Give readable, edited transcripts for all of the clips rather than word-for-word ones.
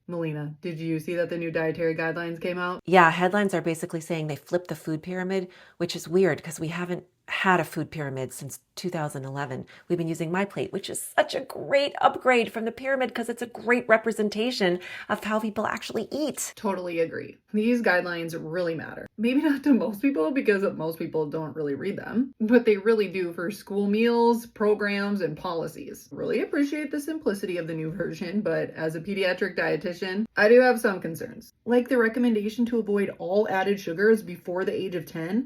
Melina, did you see that the new dietary guidelines came out? Yeah, headlines are basically saying they flipped the food pyramid, which is weird because we haven't had a food pyramid since 2011. We've been using My Plate, which is such a great upgrade from the pyramid because it's a great representation of how people actually eat. Totally agree. These guidelines really matter. Maybe not to most people because most people don't really read them, but they really do for school meals, programs, and policies. Really appreciate the simplicity of the new version, but as a pediatric dietitian, I do have some concerns. Like the recommendation to avoid all added sugars before the age of 10.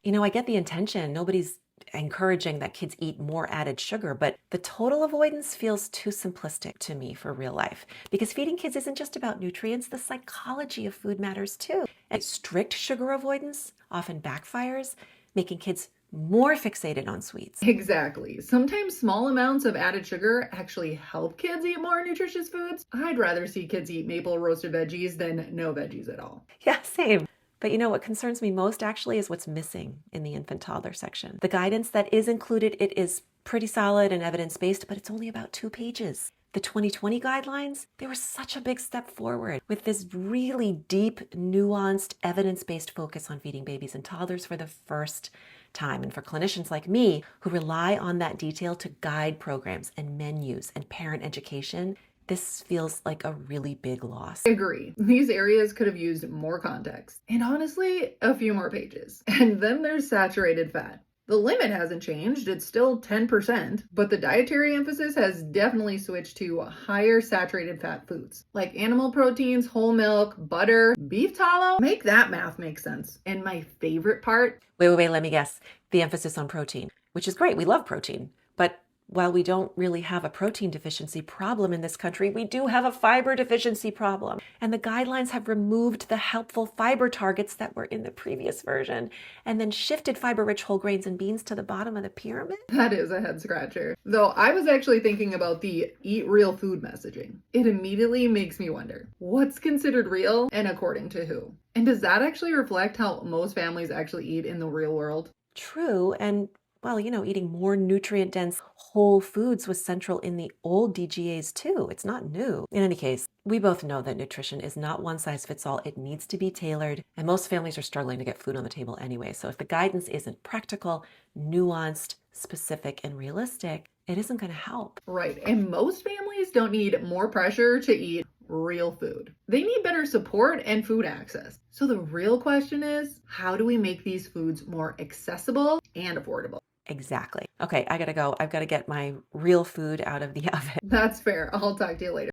You know, I get the intention. Nobody's encouraging that kids eat more added sugar, but the total avoidance feels too simplistic to me for real life because feeding kids isn't just about nutrients. The psychology of food matters too. And strict sugar avoidance often backfires, making kids more fixated on sweets. Exactly. Sometimes small amounts of added sugar actually help kids eat more nutritious foods. I'd rather see kids eat maple roasted veggies than no veggies at all. Yeah, same. But you know what concerns me most actually is what's missing in the infant toddler section. The guidance that is included, it is pretty solid and evidence-based, but it's only about 2 pages. The 2020 guidelines, they were such a big step forward with this really deep, nuanced, evidence-based focus on feeding babies and toddlers for the first time. And for clinicians like me who rely on that detail to guide programs and menus and parent education, this feels like a really big loss. I agree. These areas could have used more context. And honestly, a few more pages. And then there's saturated fat. The limit hasn't changed, it's still 10%, but the dietary emphasis has definitely switched to higher saturated fat foods, like animal proteins, whole milk, butter, beef tallow. Make that math make sense. And my favorite part. Wait, let me guess. The emphasis on protein, which is great. We love protein. But while we don't really have a protein deficiency problem in this country, we do have a fiber deficiency problem. And the guidelines have removed the helpful fiber targets that were in the previous version and then shifted fiber-rich whole grains and beans to the bottom of the pyramid. That is a head scratcher. Though I was actually thinking about the eat real food messaging. It immediately makes me wonder, what's considered real and according to who? And does that actually reflect how most families actually eat in the real world? True, and well, you know, eating more nutrient-dense whole foods was central in the old DGAs too. It's not new. In any case, we both know that nutrition is not one size fits all. It needs to be tailored, and most families are struggling to get food on the table anyway. So if the guidance isn't practical, nuanced, specific, and realistic, it isn't going to help. Right, and most families don't need more pressure to eat real food. They need better support and food access. So the real question is, how do we make these foods more accessible and affordable? Exactly. Okay, I gotta go. I've got to get my real food out of the oven. That's fair. I'll talk to you later.